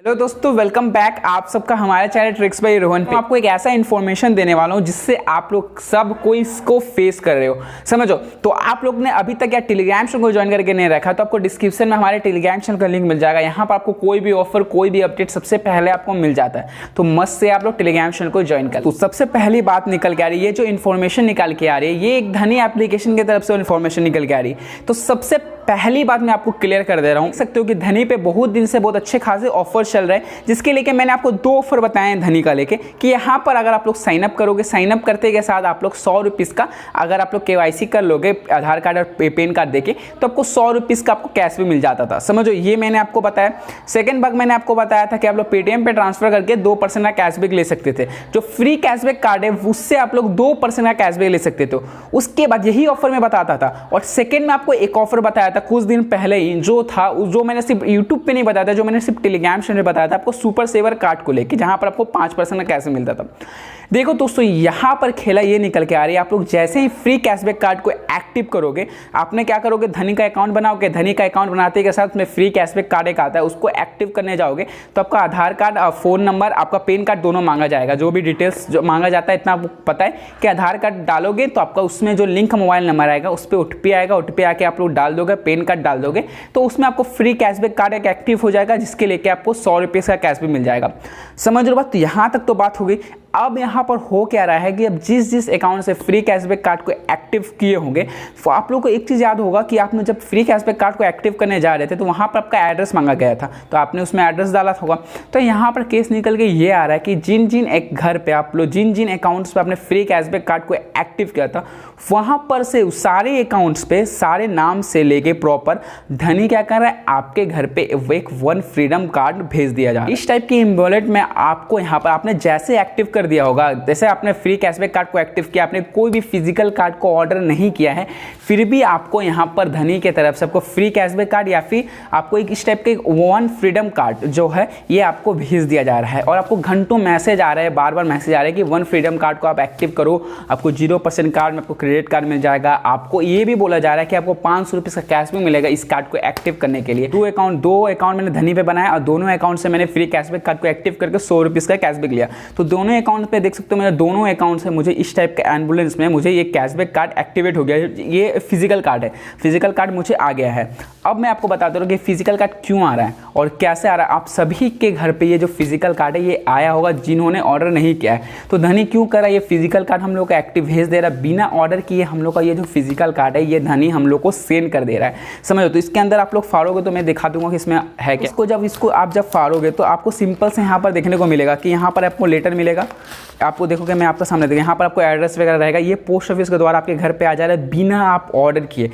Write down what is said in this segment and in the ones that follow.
Hello दोस्तों, welcome back आप सबका हमारे चैनल ट्रिक्स बाय रोहन पे। आपको एक ऐसा इन्फॉर्मेशन देने वाला हूँ जिससे आप लोग सब कोई इसको फेस कर रहे हो, समझो। तो आप लोग ने अभी तक या टेलीग्राम चैनल को ज्वाइन करके नहीं रखा तो आपको डिस्क्रिप्शन में हमारे टेलीग्राम चैनल का लिंक मिल जाएगा। यहाँ पर आपको कोई भी ऑफर कोई भी अपडेट सबसे पहले आपको मिल जाता है, तो मस्त से आप लोग टेलीग्राम चैनल को ज्वाइन कर। तो सबसे पहली बात निकल के आ रही है, ये जो इन्फॉर्मेशन निकल के आ रही है ये एक धनी एप्लीकेशन की तरफ से इन्फॉर्मेशन निकल के आ रही है। तो सबसे पहली बात मैं आपको क्लियर कर दे रहा हूं, देख सकते हो कि धनी पे बहुत दिन से बहुत अच्छे खासे ऑफर चल रहे हैं, जिसके लेके मैंने आपको दो ऑफर बताए हैं धनी का लेके कि यहाँ पर अगर आप लोग साइन अप करोगे, साइन अप करते के साथ आप लोग 100 रुपीज़ का अगर आप लोग KYC कर लोगे आधार कार्ड और पैन कार्ड देके, तो आपको 100 रुपीज़ का आपको कैश भी मिल जाता था, समझो। ये मैंने आपको बताया। सेकंड भाग मैंने आपको बताया था कि आप लोग पेटीएम पे ट्रांसफर करके 2% का कैशबैक ले सकते थे। जो फ्री कैशबैक कार्ड है उससे आप लोग 2% का कैशबैक ले सकते थे। उसके बाद यही ऑफर मैं बताता था। और सेकेंड में आपको एक ऑफर बताया था कुछ दिन पहले ही, जो था जो मैंने सिर्फ यूट्यूब पे नहीं बताया था, जो मैंने सिर्फ टेलीग्राम चैनल पे बताया था आपको सुपर सेवर कार्ड को लेके, जहां पर आपको 5% का कैश मिलता था। देखो दोस्तों, यहां पर खेला ये निकल के आ रही है, आप लोग जैसे ही फ्री कैशबैक कार्ड को एक्टिव करोगे, आपने क्या करोगे, धनी का अकाउंट बनाओगे। धनी का अकाउंट बनाते के साथ में फ्री कैशबैक कार्ड एक आता है, उसको एक्टिव करने जाओगे तो आपका आधार कार्ड, फोन नंबर, आपका पैन कार्ड दोनों मांगा जाएगा। जो भी डिटेल्स जो मांगा जाता है, इतना आपको पता है कि आधार कार्ड डालोगे तो आपका उसमें जो लिंक मोबाइल नंबर आएगा उस पर OTP आएगा, OTP आके आप लोग डाल दोगे, पैन कार्ड डाल दोगे तो उसमें आपको फ्री कैशबैक कार्ड एक एक्टिव हो जाएगा, जिसके लेके आपको 100 रुपीज़ का कैश भी मिल जाएगा। समझ लो बात। तो यहाँ तक तो बात हो गई। अब यहाँ पर हो क्या रहा है कि अब जिस अकाउंट से फ्री कैशबैक कार्ड को एक्टिव किए होंगे, तो आप लोगों को एक चीज़ याद होगा कि आपने जब फ्री कैशबैक कार्ड को एक्टिव करने जा रहे थे तो वहाँ पर आपका एड्रेस मांगा गया था, तो आपने उसमें एड्रेस डाला होगा। तो यहाँ पर केस निकल के ये आ रहा है कि जिन एक घर पे आप लोग जिन अकाउंट्स पे आपने फ्री कैशबैक कार्ड को एक्टिव किया था, वहाँ पर से सारे अकाउंट्स पे सारे नाम से लेके प्रॉपर धनी क्या कर रहा है, आपके घर पे एक वन फ्रीडम कार्ड भेज दिया जा रहा है। इस टाइप की इम्बॉलेट में आपको यहाँ पर आपने जैसे एक्टिव कर दिया होगा, जैसे आपने फ्री कैशबैक कार्ड को एक्टिव किया, आपने कोई भी फिजिकल कार्ड को ऑर्डर नहीं किया है, फिर भी आपको यहाँ पर धनी के तरफ से आपको फ्री कैशबैक कार्ड या फिर आपको एक इस टाइप के वन फ्रीडम कार्ड जो है ये आपको भेज दिया जा रहा है। और आपको घंटों मैसेज आ रहा है, बार बार मैसेज आ रहा है कि वन फ्रीडम कार्ड को आप एक्टिव करो, आपको 0% कार्ड में आपको क्रेडिट कार्ड मिल जाएगा। आपको ये भी बोला जा रहा है कि आपको 500 रुपीज़ का कैश भी मिलेगा इस कार्ड को एक्टिव करने के लिए। दो अकाउंट मैंने धनी पे बनाया और दोनों अकाउंट से मैंने फ्री कैशबैक कार्ड को एक्टिव करके 100 रुपीज़ का कैशबैक लिया। तो दोनों अकाउंट पे देख सकते हो, मेरे दोनों अकाउंट से मुझे इस टाइप के एम्बुलेंस में मुझे ये कैशबैक कार्ड एक्टिवेट हो गया। ये फिजिकल कार्ड है, फिजिकल कार्ड मुझे आ गया है। अब मैं आपको बता दूँ कि फिजिकल कार्ड क्यों आ रहा है और कैसे आ रहा है। आप सभी के घर पे ये जो फिजिकल कार्ड है ये आया होगा जिन्होंने ऑर्डर नहीं किया है। तो धनी क्यों कर रहा है, ये फिजिकल कार्ड हम लोग को एक्टिव भेज दे रहा है बिना ऑर्डर किए। हम लोग का ये जो फिजिकल कार्ड है ये धनी हम लोग को सेंड कर दे रहा है, समझो। तो इसके अंदर आप लोग फाड़ोगे तो मैं दिखा दूंगा कि इसमें है क्या। इसको आप जब फाड़ोगे तो आपको सिंपल से यहाँ पर देखने को मिलेगा कि यहाँ पर आपको लेटर मिलेगा। आपको देखोगे, मैं आपके सामने देखिए, यहाँ पर आपको एड्रेस वगैरह रहेगा। ये पोस्ट ऑफिस के द्वारा आपके घर पे आ जा रहा है बिना आप ऑर्डर किए।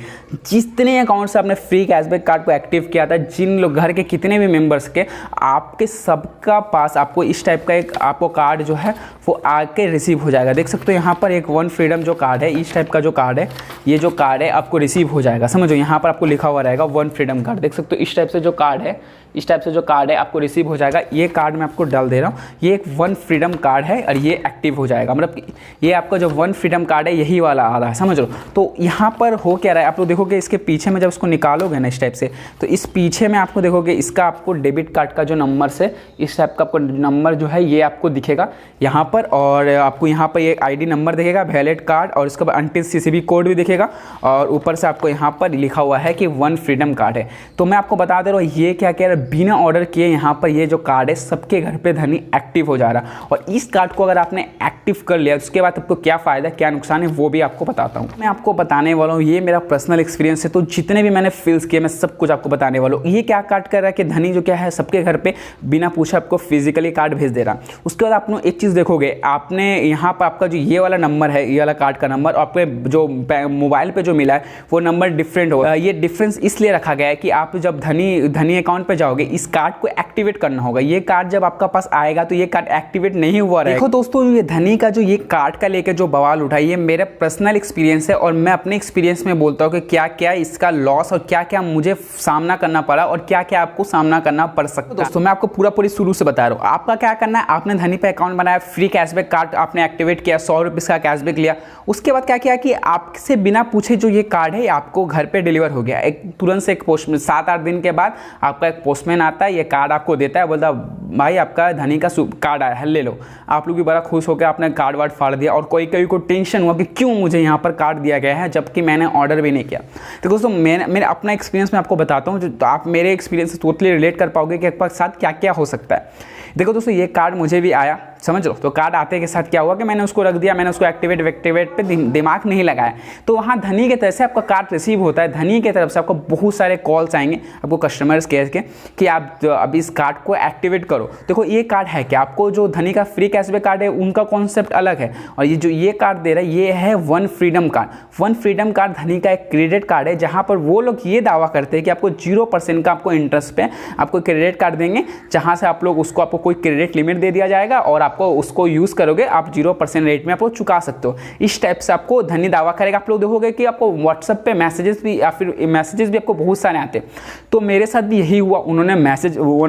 जितने अकाउंट से आपने फ्री कैशबैक कार्ड को एक्टिव किया था, जिन लोग घर के कितने भी मेंबर्स के, आपके सबका पास आपको इस टाइप का एक आपको कार्ड जो है वो आके रिसीव हो जाएगा। देख सकते हो यहाँ पर एक वन फ्रीडम जो कार्ड है, इस टाइप का जो कार्ड है, ये जो कार्ड है आपको रिसीव हो जाएगा, समझो। यहाँ पर आपको लिखा हुआ रहेगा वन फ्रीडम कार्ड। देख सकते हो इस टाइप से जो कार्ड है, इस टाइप से जो कार्ड है आपको रिसीव हो जाएगा। ये कार्ड मैं आपको डाल दे रहा हूँ, ये एक वन फ्रीडम कार्ड है और ये एक्टिव हो जाएगा। मतलब ये आपका जो वन फ्रीडम कार्ड है यही वाला आ रहा है, समझ लो। तो यहाँ पर हो क्या रहा है, आप लोग देखोगे इसके पीछे में जब इसको निकालोगे ना इस टाइप से, तो इस पीछे में आपको देखोगे इसका आपको डेबिट कार्ड का जो नंबर से इस टाइप का आपको नंबर जो है ये आपको दिखेगा यहाँ पर। और आपको यहाँ पर ये ID नंबर दिखेगा, वैलिड कार्ड, और इसके बाद अंटिल CCV कोड भी दिखेगा। और ऊपर से आपको यहाँ पर लिखा हुआ है कि वन फ्रीडम कार्ड है। तो मैं आपको बता दे रहा हूँ ये क्या कह रहा है, बिना ऑर्डर किए यहाँ पर ये जो कार्ड है सबके घर पे धनी एक्टिव हो जा रहा है। और इस कार्ड को अगर आपने एक्टिव कर लिया उसके बाद आपको क्या फ़ायदा क्या नुकसान है वो भी आपको बताता हूँ। मैं आपको बताने वाला हूँ, ये मेरा पर्सनल एक्सपीरियंस है। तो जितने भी मैंने फील्स किए मैं सब कुछ आपको बताने वाला हूँ। ये क्या कार्ड कर रहा है कि धनी जो क्या है सबके घर पे बिना पूछे आपको फिजिकली कार्ड भेज दे रहा है। उसके बाद आप एक चीज़ देखोगे, आपने यहाँ पर आपका जो ये वाला नंबर है, ये वाला कार्ड का नंबर, आपके जो मोबाइल पे जो मिला है वो नंबर डिफरेंट होगा। ये डिफरेंस इसलिए रखा गया है कि आप जब धनी अकाउंट पे जाओगे इस कार्ड को एक्टिवेट करना होगा। ये कार्ड जब आपका पास आएगा तो ये कार्ड एक्टिवेट नहीं हुआ रहेगा। देखो दोस्तों, ये धनी का जो ये कार्ड का लेके जो बवाल उठा, ये मेरा पर्सनल एक्सपीरियंस है और मैं अपने एक्सपीरियंस में बोलता हूँ कि क्या क्या इसका लॉस और क्या क्या मुझे सामना करना पड़ा और क्या क्या आपको सामना करना पड़ सकता है। दोस्तों मैं आपको पूरी शुरू से बता रहा हूँ। आपका क्या करना है, आपने धनी पे अकाउंट बनाया, फ्री कैशबैक कार्ड आपने एक्टिवेट किया, 100 रुपीज़ का कैशबैक लिया। उसके बाद क्या किया कि आपसे बिना पूछे जो ये कार्ड है आपको घर पे डिलीवर हो गया। एक तुरंत से एक पोस्टमैन 7-8 दिन के बाद आपका एक पोस्टमैन आता है, ये कार्ड आपको देता है, बोलता भाई आपका धनी का कार्ड आया है, ले लो। आप लोग भी बड़ा खुश होकर आपने कार्ड वार्ड फाड़ दिया, और कोई कोई को टेंशन हुआ कि क्यों मुझे यहाँ पर कार्ड दिया गया है जबकि मैंने ऑर्डर भी नहीं किया। तो दोस्तों मेरे अपना एक्सपीरियंस मैं आपको बताता हूँ, तो आप मेरे एक्सपीरियंस से टोटली रिलेट कर पाओगे कि आपके साथ क्या क्या हो सकता है। देखो दोस्तों, ये कार्ड मुझे भी आया, समझ लो। तो कार्ड आते के साथ क्या हुआ कि मैंने उसको रख दिया, मैंने उसको एक्टिवेट पे दिमाग नहीं लगाया। तो वहाँ धनी की तरफ से आपका कार्ड रिसीव होता है, धनी की तरफ से आपको बहुत सारे कॉल्स आएंगे आपको कस्टमर्स केयर के कि आप अब इस कार्ड को एक्टिवेट करो। देखो ये कार्ड है कि आपको जो धनी का फ्री कैशबैक कार्ड है उनका कॉन्सेप्ट अलग है, और ये जो ये कार्ड दे रहा है ये है one freedom card. One freedom card धनी का एक क्रेडिट कार्ड है, जहाँ पर वो लोग ये दावा करते हैं कि आपको 0% का आपको इंटरेस्ट पे आपको क्रेडिट कार्ड देंगे, जहाँ से आप लोग उसको आपको कोई क्रेडिट लिमिट दे दिया जाएगा और आपको उसको यूज़ करोगे, आप 0% रेट में आप लोग चुका सकते हो। इस टाइप से आपको धनी दावा करेगा। आप लोग देखोगे कि आपको व्हाट्सएप पे मैसेजेस भी या फिर मैसेजेस भी आपको बहुत सारे आते हैं। तो मेरे साथ भी यही हुआ, उन्होंने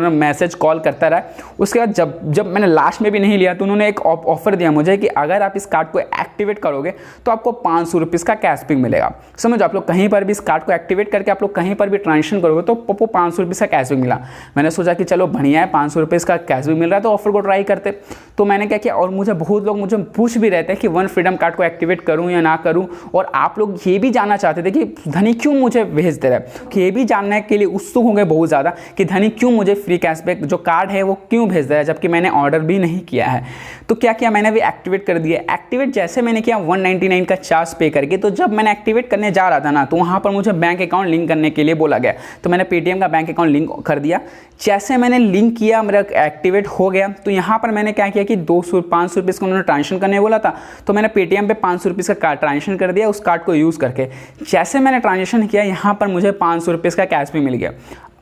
मैसेज कॉल करता रहा। उसके बाद जब मैंने लास्ट में भी नहीं लिया तो उन्होंने एक ऑफर दिया मुझे कि अगर आप इस कार्ड को एक्टिवेट करोगे तो आपको 500 रुपीज़ का कैशबैक मिलेगा। समझो, आप लोग कहीं पर भी इस कार्ड को एक्टिवेट करके आप लोग कहीं पर भी ट्रांजेक्शन करोगे तो आपको 500 रुपीज़ का कैशबैक मिला। मैंने सोचा कि चलो बढ़िया है, 500 रुपीज़ का कैशबैक मिल रहा है तो ऑफर को ट्राई करते। तो मैंने क्या किया, और मुझे बहुत लोग मुझे पूछ भी रहे थे कि वन फ्रीडम कार्ड को एक्टिवेट करूं या ना करूं, और आप लोग ये भी जानना चाहते थे कि धनी क्यों मुझे भेज दे रहा है, कि ये भी जानने के लिए उत्सुक होंगे बहुत ज़्यादा कि धनी क्यों मुझे फ्री कैशबैक जो कार्ड है वो क्यों भेज दे रहा है जबकि मैंने ऑर्डर भी नहीं किया है। तो क्या किया मैंने भी एक्टिवेट कर दिया। एक्टिवेट जैसे मैंने किया 199 का चार्ज पे करके, तो जब मैंने एक्टिवेट करने जा रहा था ना तो वहाँ पर मुझे बैंक अकाउंट लिंक करने के लिए बोला गया। तो मैंने पेटीएम का बैंक अकाउंट लिंक कर दिया। जैसे मैंने लिंक किया मेरा एक्टिवेट हो गया। तो यहाँ पर मैंने क्या किया कि 500 रुपीज़ का उन्होंने ट्रांजेक्शन करने बोला था, तो मैंने पेटीएम पे 500 रुपीज़ का ट्रांजेक्शन कर दिया उस कार्ड को यूज़ करके। जैसे मैंने ट्रांजेक्शन किया यहाँ पर मुझे 500 रुपीज़ का कैश भी मिल गया।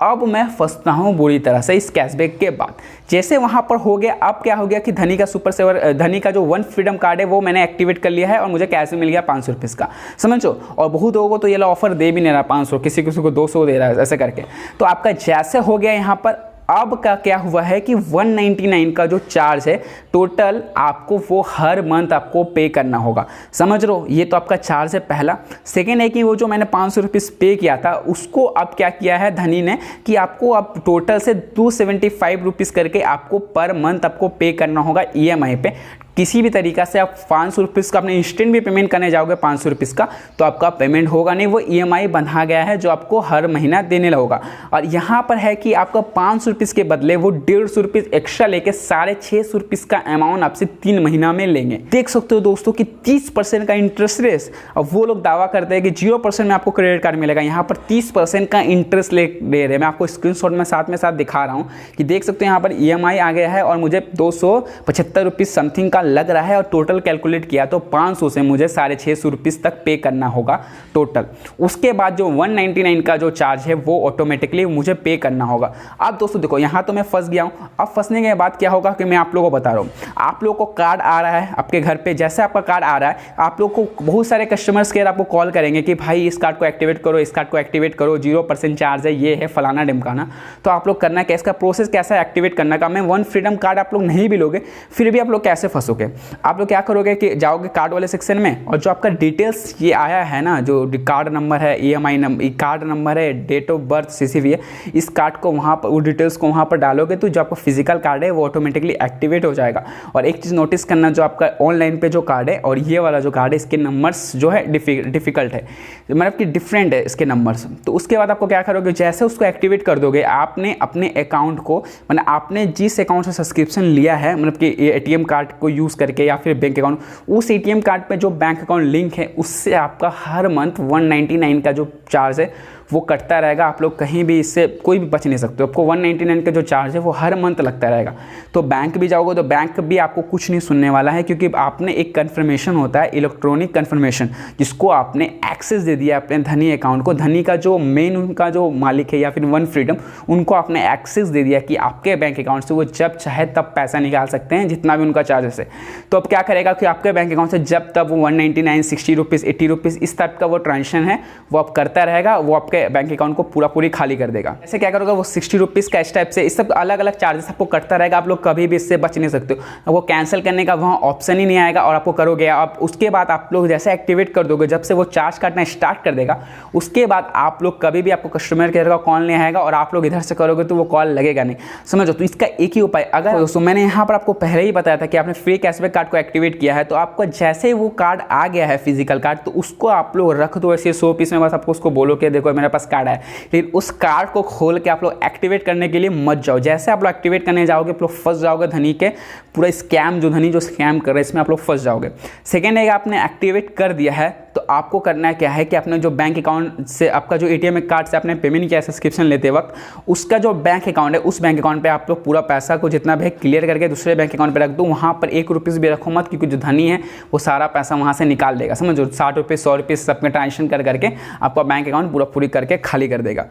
अब मैं फंसता हूँ बुरी तरह से इस कैशबैक के बाद। जैसे वहाँ पर हो गया, अब क्या हो गया कि धनी का सुपर सेवर, धनी का जो वन फ्रीडम कार्ड है वो मैंने एक्टिवेट कर लिया है और मुझे कैश भी मिल गया 500 रुपीज़ का, समझो। और बहुत लोगों को तो ये ऑफर दे भी नहीं रहा 500, किसी किसी को 200 दे रहा है ऐसे करके। तो आपका जैसे हो गया यहाँ पर, अब का क्या हुआ है कि 199 का जो चार्ज है टोटल आपको वो हर मंथ आपको पे करना होगा, समझ लो। ये तो आपका चार्ज है पहला। सेकेंड है कि वो जो मैंने 500 रुपीज़ पे किया था उसको अब क्या किया है धनी ने कि आपको अब टोटल से 275 रुपीज़ करके आपको पर मंथ आपको पे करना होगा EMI पे। किसी भी तरीक़ा से आप 500 रुपीज़ का अपने इंस्टेंट भी पेमेंट करने जाओगे 500 रुपीज़ का तो आपका पेमेंट होगा नहीं, वो EMI बंधा गया है जो आपको हर महीना देने होगा। और यहाँ पर है कि आपका 500 रुपीज़ के बदले वो 150 रुपीज़ एक्स्ट्रा लेके 650 रुपीज़ का अमाउंट आपसे 3 महीना में लेंगे। देख सकते हो दोस्तों कि 30% का इंटरेस्ट रेट। अब वो लोग दावा करते हैं कि 0% में आपको क्रेडिट कार्ड मिलेगा, यहाँ पर 30% का इंटरेस्ट ले रहे हैं। मैं आपको स्क्रीनशॉट में साथ दिखा रहा हूँ कि देख सकते हो यहाँ पर EMI आ गया है और मुझे 275 रुपीज़ समथिंग का लग रहा है, और टोटल कैलकुलेट किया तो 500 से मुझे 650 रुपीज़ तक पे करना होगा टोटल। उसके बाद जो 199 का जो चार्ज है वो ऑटोमेटिकली मुझे पे करना होगा। अब दोस्तों देखो यहाँ तो मैं फंस गया हूँ। अब फंसने के बाद क्या होगा कि मैं आप लोगों को बता रहा हूँ, आप लोगों को कार्ड आ रहा है आपके घर पे। जैसे आपका कार्ड आ रहा है आप लोग को बहुत सारे कस्टमर्स केयर आपको कॉल करेंगे कि भाई इस कार्ड को एक्टिवेट करो, इस कार्ड को एक्टिवेट करो, 0% चार्ज है, ये है फलाना ढिमकाना। तो आप लोग करना क्या, इसका प्रोसेस कैसा है एक्टिवेट करने का। मैं वन फ्रीडम कार्ड आप लोग नहीं भी लोगे फिर भी आप लोग कैसे फंसोगे। आप लोग क्या करोगे कि जाओगे कार्ड वाले सेक्शन में, और जो आपका डिटेल्स ये आया है ना, जो कार्ड नंबर है, EMI नंबर, कार्ड नंबर है, डेट ऑफ बर्थ, CCV है, इस कार्ड को वहाँ पर वो डिटेल्स को वहाँ पर डालोगे तो जो आपका फिजिकल कार्ड है वो ऑटोमेटिकली एक्टिवेट हो जाएगा। और एक चीज़ नोटिस करना, जो आपका ऑनलाइन पे जो कार्ड है और ये वाला जो कार्ड है इसके नंबर्स जो है डिफ़िकल्ट है, मतलब कि डिफरेंट है इसके नंबर्स। तो उसके बाद आपको क्या करोगे, जैसे उसको एक्टिवेट कर दोगे आपने अपने अकाउंट को, मतलब आपने जिस अकाउंट से सब्सक्रिप्शन लिया है, मतलब कि ATM कार्ड को यूज़ करके या फिर बैंक अकाउंट, उस ATM कार्ड पे जो बैंक अकाउंट लिंक है उससे आपका हर मंथ 199 का जो चार्ज है वो कटता रहेगा। आप लोग कहीं भी इससे कोई भी बच नहीं सकते, आपको 199 का जो चार्ज है वो हर मंथ लगता रहेगा। तो बैंक भी जाओगे तो बैंक भी आपको कुछ नहीं सुनने वाला है, क्योंकि आपने एक कन्फर्मेशन होता है, इलेक्ट्रॉनिक कन्फर्मेशन, जिसको आपने एक्सेस दे दिया अपने धनी अकाउंट को। धनी का जो मेन उनका जो मालिक है या फिर वन फ्रीडम, उनको आपने एक्सेस दे दिया कि आपके बैंक अकाउंट से वो जब चाहे तब पैसा निकाल सकते हैं, जितना भी उनका चार्जेस है। तो अब क्या करेगा कि आपके बैंक अकाउंट से जब तब वो 199, 60 रुपीज़, 80 रुपीज़ इस टाइप का वो ट्रांजेक्शन है वो आप करता रहेगा, वो आपके आपके बैंक अकाउंट को पूरी खाली कर देगा। ऐसे क्या करोगे, वो 60 रुपीज़ का इस टाइप से, इस सब अलग अलग चार्जेस आपको कटता रहेगा। आप लोग कभी भी इससे बच नहीं सकते हो। वो कैंसिल करने का वहाँ ऑप्शन ही नहीं आएगा और आपको करोगे आप, उसके बाद आप लोग जैसे एक्टिवेट कर दोगे, जब से वो चार्ज काटना स्टार्ट कर देगा उसके बाद आप लोग कभी भी आपको कस्टमर केयर का कॉल नहीं आएगा और आप लोग इधर से करोगे तो वो कॉल लगेगा नहीं, समझो। तो इसका एक ही उपाय, अगर दोस्तों मैंने यहाँ पर आपको पहले ही बताया था कि आपने फ्री कैशबैक कार्ड को एक्टिवेट किया है तो आपको जैसे ही वो कार्ड आ गया है फिजिकल कार्ड, तो उसको आप लोग रख दो ऐसे 100 पीस में, बस आपको उसको बोलो कि देखो मेरे पास कार्ड है। लेकिन उस कार्ड को खोल के आप लोग एक्टिवेट करने के लिए मत जाओ। जैसे आप लोग एक्टिवेट करने जाओगे आप लोग फंस जाओगे धनी के, पूरा स्कैम जो स्कैम कर रहे हैं इसमें आप लोग फंस जाओगे। सेकेंड है, आपने एक्टिवेट कर दिया है तो आपको करना क्या है कि आपने जो बैंक अकाउंट से आपका जो एटीएम कार्ड से आपने पेमेंट किया सब्सक्रिप्शन लेते वक्त, उसका जो बैंक अकाउंट है उस बैंक अकाउंट पे आप लोग पूरा पैसा को जितना भी क्लियर करके दूसरे बैंक अकाउंट पे रख दो। वहाँ पर 1 रुपीज़ भी रखो मत, क्योंकि जो धनी है वो सारा पैसा वहाँ से निकाल देगा, समझो। 60 रुपये 100 रुपये सबके ट्रांजेक्शन करके आपका बैंक अकाउंट पूरी करके खाली कर देगा।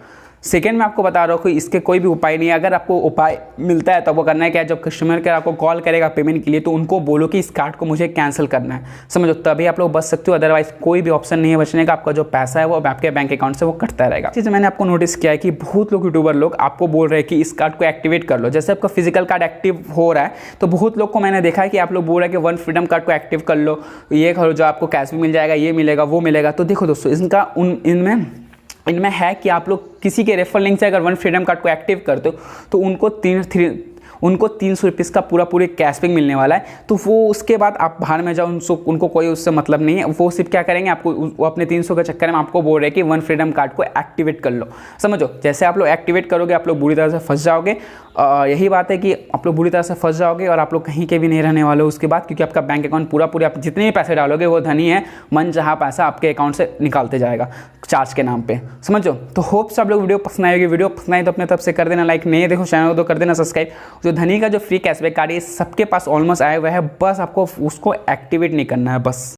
सेकेंड मैं आपको बता रहा हूँ कि इसके कोई भी उपाय नहीं है। अगर आपको उपाय मिलता है तो वो करना है क्या, जब कस्टमर केयर आपको कॉल करेगा पेमेंट के लिए तो उनको बोलो कि इस कार्ड को मुझे कैंसिल करना है, समझो, तभी आप लोग बच सकते हो। अदरवाइज कोई भी ऑप्शन नहीं है बचने का। आपका जो पैसा है वो आपके बैंक अकाउंट से वो कटता रहेगा। चीज़ मैंने आपको नोटिस किया है कि बहुत लोग यूट्यूबर लोग आपको बोल रहे हैं कि इस कार्ड को एक्टिवेट कर लो। जैसे आपका फिजिकल कार्ड एक्टिव हो रहा है तो बहुत लोग को मैंने देखा है कि आप लोग बोल रहे हैं कि वन फ्रीडम कार्ड को एक्टिव कर लो, ये करो जो आपको कैश भी मिल जाएगा, ये मिलेगा वो मिलेगा। तो देखो दोस्तों, इनका इनमें है कि आप लोग किसी के रेफर लिंक से अगर वन फ्रीडम कार्ड को एक्टिव करते हो तो उनको 300 रुपीज़ का पूरे कैशबैक मिलने वाला है। तो वो उसके बाद आप बाहर में जाओ, उनको कोई उससे मतलब नहीं है। वो सिर्फ क्या करेंगे, आपको वो अपने 300 के चक्कर में आपको बोल रहे हैं कि वन फ्रीडम कार्ड को एक्टिवेट कर लो, समझो। जैसे आप लोग एक्टिवेट करोगे आप लोग बुरी तरह से फंस जाओगे। यही बात है कि आप लोग बुरी तरह से फंस जाओगे और आप लोग कहीं के भी नहीं रहने वाले हो उसके बाद, क्योंकि आपका बैंक अकाउंट पूरा आप जितने भी पैसे डालोगे वो धनी है, मन चाहा पैसा आपके अकाउंट से निकालते जाएगा चार्ज के नाम पे, समझो। तो होप सब लोग वीडियो पसंद आएगी। वीडियो पसंद आई तो अपने तरफ से कर देना लाइक, नहीं देखो चैनल को तो कर देना सब्सक्राइब। जो धनी का जो फ्री कैशबैक कार्ड है सबके पास ऑलमोस्ट आया हुआ है, बस आपको उसको एक्टिवेट नहीं करना है बस।